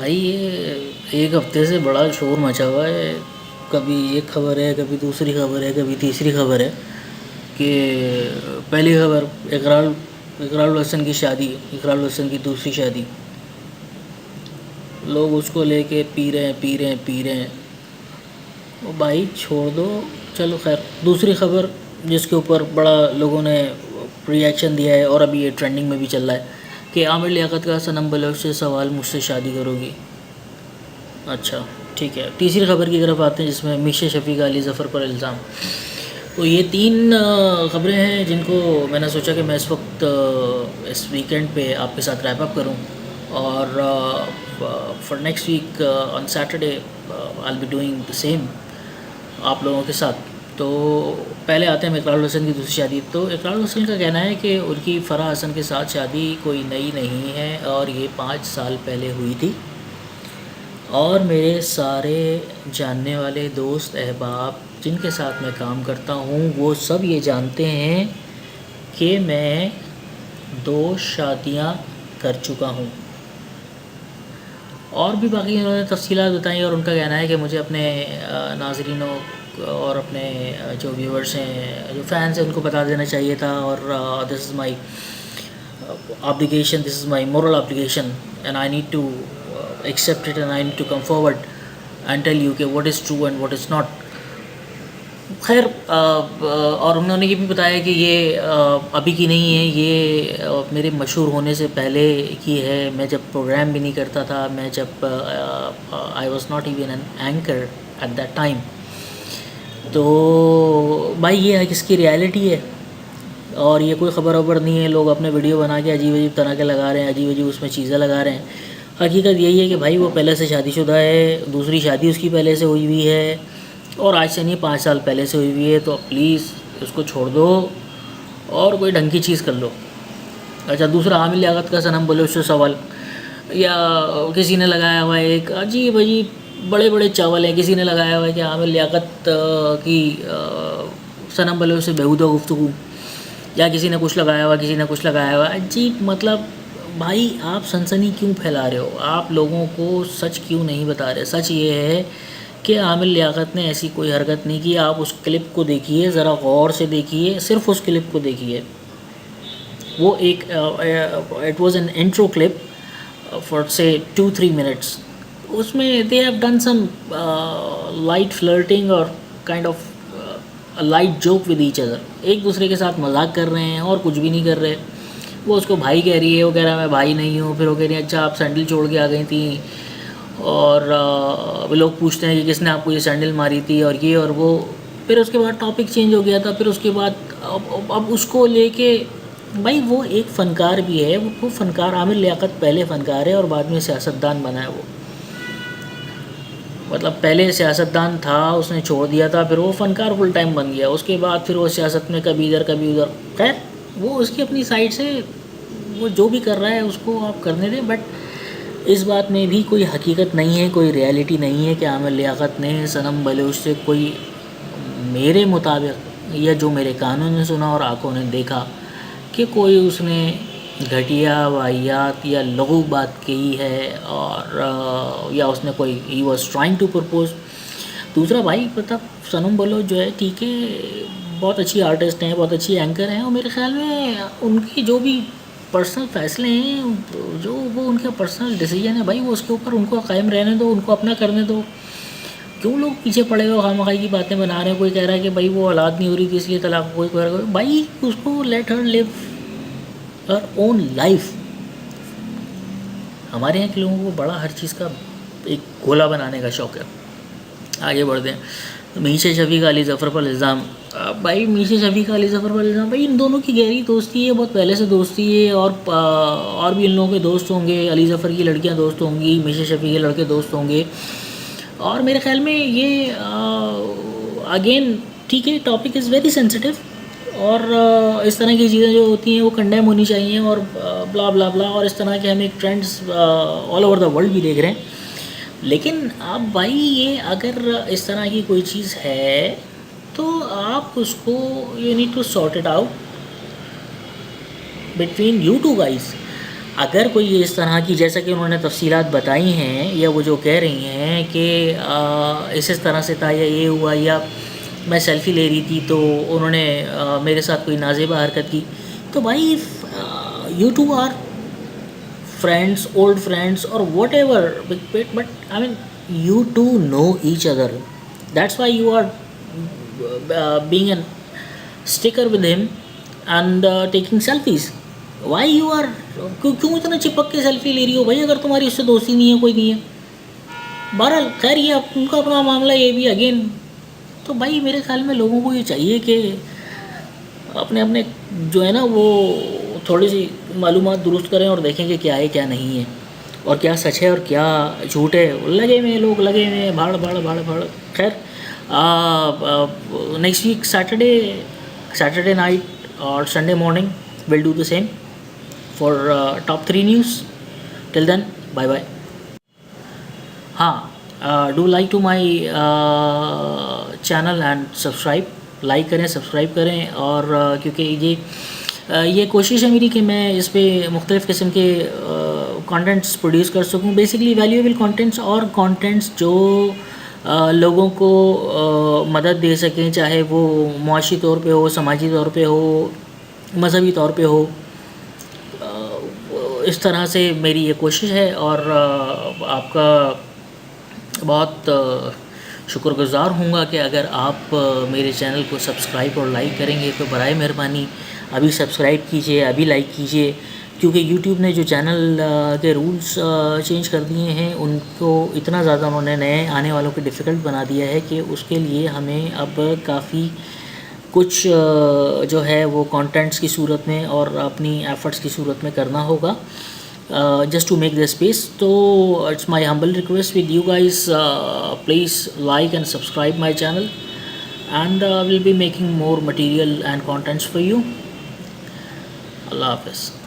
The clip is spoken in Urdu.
بھائی یہ ایک ہفتے سے بڑا شور مچا ہوا ہے، کبھی ایک خبر ہے، کبھی دوسری خبر ہے، کبھی تیسری خبر ہے کہ پہلی خبر اقرار الحسن کی شادی، اقرار الحسن کی دوسری شادی، لوگ اس کو لے کے پی رہے ہیں پی رہے ہیں پی رہے ہیں۔ وہ بھائی چھوڑ دو، چلو خیر۔ دوسری خبر جس کے اوپر بڑا لوگوں نے ری ایکشن دیا ہے اور ابھی یہ ٹرینڈنگ میں بھی چل رہا ہے کہ عامر لیاقت کا صنم بلوچ سے سوال، مجھ سے شادی کرو گی؟ اچھا ٹھیک ہے، تیسری خبر کی طرف آتے ہیں جس میں میشا شفیع کا علی ظفر پر الزام۔ تو یہ تین خبریں ہیں جن کو میں نے سوچا کہ میں اس وقت اس ویکینڈ پہ آپ کے ساتھ ریپ اپ کروں، اور for next week on Saturday I be doing the same آپ لوگوں کے ساتھ۔ تو پہلے آتے ہیں اقرار الحسن کی دوسری شادی۔ تو اقرار الحسن کا کہنا ہے کہ ان کی فرح حسن کے ساتھ شادی کوئی نئی نہیں ہے اور یہ 5 سال پہلے ہوئی تھی، اور میرے سارے جاننے والے دوست احباب جن کے ساتھ میں کام کرتا ہوں وہ سب یہ جانتے ہیں کہ میں 2 شادیاں کر چکا ہوں۔ اور بھی باقی انہوں نے تفصیلات بتائیں، اور ان کا کہنا ہے کہ مجھے اپنے ناظرینوں اور اپنے جو ویورز ہیں، جو فینس ہیں، ان کو بتا دینا چاہیے تھا، اور دس از مائی obligation, this is my moral obligation, and I need to accept it, and I need to come forward and tell you کہ what is true and what is not. خیر اور انہوں نے یہ بھی بتایا کہ یہ ابھی کی نہیں ہے، یہ میرے مشہور ہونے سے پہلے کی ہے۔ میں جب پروگرام بھی نہیں کرتا تھا، میں جب I was not even an anchor at that time. تو بھائی یہ کس کی ریالٹی ہے، اور یہ کوئی خبر وبر نہیں ہے۔ لوگ اپنے ویڈیو بنا کے عجیب عجیب طرح کے لگا رہے ہیں، عجیب عجیب اس میں چیزیں لگا رہے ہیں۔ حقیقت یہی ہے کہ بھائی وہ پہلے سے شادی شدہ ہے، دوسری شادی اس کی پہلے سے ہوئی ہوئی ہے، اور آج سے نہیں 5 سال پہلے سے ہوئی ہوئی ہے۔ تو پلیز اس کو چھوڑ دو اور کوئی ڈھنگ کی چیز کر لو۔ اچھا، دوسرا عامر لیاقت کا صنم بلوچ سے سوال، یا کسی نے لگایا ہوا ہے ایک عجیب بڑے بڑے چاول ہیں، کسی نے لگایا ہوا ہے کہ عامر لیاقت کی صنم بلوچ سے بیہودہ گفتگو، یا کسی نے کچھ لگایا ہوا، کسی نے کچھ لگایا ہوا عجیب۔ مطلب بھائی آپ سنسنی کیوں پھیلا رہے ہو؟ آپ لوگوں کو سچ کیوں نہیں بتا رہے؟ سچ یہ ہے کہ عامر لیاقت نے ایسی کوئی حرکت نہیں کی۔ آپ اس کلپ کو دیکھیے، ذرا غور سے دیکھیے، صرف اس کلپ کو دیکھیے۔ وہ ایک it was an intro clip for سے 2-3 منٹس۔ اس میں they have done some light flirting اور kind of light joke with each other, ایک دوسرے کے ساتھ مذاق کر رہے ہیں اور کچھ بھی نہیں کر رہے۔ وہ اس کو بھائی کہہ رہی ہے، وہ کہہ رہا ہے میں بھائی نہیں ہوں، پھر وہ کہہ رہی ہے اچھا آپ سینڈل چھوڑ کے آ گئی تھیں، اور لوگ پوچھتے ہیں کہ کس نے آپ کو یہ سینڈل ماری تھی اور یہ اور وہ۔ پھر اس کے بعد ٹاپک چینج ہو گیا تھا، پھر اس کے بعد اب اس کو لے کے بھائی وہ ایک فنکار بھی ہے، وہ فنکار عامر لیاقت پہلے فنکار ہے اور بعد میں سیاستدان بنا ہے۔ وہ مطلب پہلے سیاستدان تھا، اس نے چھوڑ دیا تھا، پھر وہ فنکار فل ٹائم بن گیا، اس کے بعد پھر وہ سیاست میں کبھی ادھر کبھی ادھر۔ خیر وہ اس کی اپنی سائڈ سے وہ جو بھی کر رہا ہے اس کو آپ کرنے دیں، بٹ اس بات میں بھی کوئی حقیقت نہیں ہے، کوئی ریالٹی نہیں ہے کہ عامر لیاقت نے صنم بلوچ سے کوئی، میرے مطابق یا جو میرے کانوں نے سنا اور آنکھوں نے دیکھا، کہ کوئی اس نے گھٹیا واہیات یا لغو بات کی ہے، اور یا اس نے کوئی ہی واز ٹرائنگ ٹو پرپوز۔ دوسرا بھائی مطلب صنم بلوچ جو ہے ٹھیک ہے، بہت اچھی آرٹسٹ ہیں، بہت اچھی اینکر ہیں، اور میرے خیال میں ان کی جو بھی پرسنل فیصلے ہیں، جو وہ ان کا پرسنل ڈیسیجن ہے، بھائی وہ اس کے اوپر ان کو قائم رہنے دو، ان کو اپنا کرنے دو۔ کیوں لوگ پیچھے پڑے ہوئے خواہ کی باتیں بنا رہے ہیں؟ کوئی کہہ رہا ہے کہ بھائی وہ اولاد نہیں ہو رہی تھی اس لیے طلاق، کوئی کہہ رہا ہے بھائی اس کو لیٹ ہر لیو ہر اون لائف۔ ہمارے یہاں کے لوگوں کو بڑا ہر چیز کا ایک گولا بنانے کا شوق ہے۔ آگے بڑھتے ہیں۔ میشا شفیع کا علی ظفر پر الزام، بھائی میشا شفیع کا علی ظفر پر الزام، بھائی ان دونوں کی گہری دوستی ہے، بہت پہلے سے دوستی ہے، اور بھی ان لوگوں کے دوست ہوں گے۔ علی ظفر کی لڑکیاں دوست ہوں گی، میشا شفیع کے لڑکے دوست ہوں گے، اور میرے خیال میں یہ اگین ٹھیک ہے، ٹاپک از ویری سینسٹیو، اور اس طرح کی چیزیں جو ہوتی ہیں وہ کنڈیم ہونی چاہیے، اور بلا بلا بلا، اور اس طرح کے ہم ایک trends all over the world بھی دیکھ رہے ہیں۔ لیکن اب بھائی یہ اگر اس طرح کی کوئی چیز ہے تو آپ اس کو you need to sort it out between you two guys. اگر کوئی اس طرح کی، جیسا کہ انہوں نے تفصیلات بتائی ہیں یا وہ جو کہہ رہی ہیں کہ اس طرح سے تھا یا یہ ہوا یا میں سیلفی لے رہی تھی تو انہوں نے میرے ساتھ کوئی نازیبہ حرکت کی، تو بھائی you two are friends, old friends or whatever, but I mean you two know each other. That's why you are being a sticker with him and taking selfies. Why you are کیوں اتنا چپک کے سیلفی لے رہی ہو بھائی؟ اگر تمہاری اس سے دوستی نہیں ہے، کوئی نہیں ہے، بہرحال خیر یہ ان کا اپنا معاملہ، یہ بھی اگین. تو بھائی میرے خیال میں لوگوں کو یہ چاہیے کہ اپنے اپنے جو ہے نا وہ تھوڑی سی معلومات درست کریں اور دیکھیں کہ کیا ہے کیا نہیں ہے اور کیا سچ ہے اور کیا جھوٹ ہے. لگے ہوئے لوگ، لگے ہوئے بھاڑ بھاڑ بھاڑ بھاڑ. خیر نیکسٹ ویک سیٹرڈے نائٹ اور Sunday morning will do the same for top 3 news. Till then bye bye. ہاں، do like to my channel and subscribe. Like کریں، سبسکرائب کریں. اور کیونکہ یہ کوشش ہے میری کہ میں اس پہ مختلف قسم کے کانٹینٹس پروڈیوس کر سکوں، بیسکلی ویلیویبل کانٹینٹس اور کانٹینٹس جو لوگوں کو مدد دے سکیں، چاہے وہ معاشی طور پہ ہو، سماجی طور پہ ہو، مذہبی طور پہ ہو. اس طرح سے میری یہ کوشش ہے اور آپ کا بہت شکر گزار ہوں گا کہ اگر آپ میرے چینل کو سبسکرائب اور لائک کریں گے تو برائے مہربانی ابھی سبسکرائب کیجئے، ابھی لائک کیجئے. کیونکہ یوٹیوب نے جو چینل کے رولز چینج کر دیے ہیں ان کو اتنا زیادہ انہوں نے نئے آنے والوں کو ڈیفیکلٹ بنا دیا ہے کہ اس کے لیے ہمیں اب کافی کچھ جو ہے وہ کانٹینٹس کی صورت میں اور اپنی ایفرٹس کی صورت میں کرنا ہوگا just to make the space. So it's my humble request with you guys, please like and subscribe my channel and we'll be making more material and contents for you. Allah Hafiz.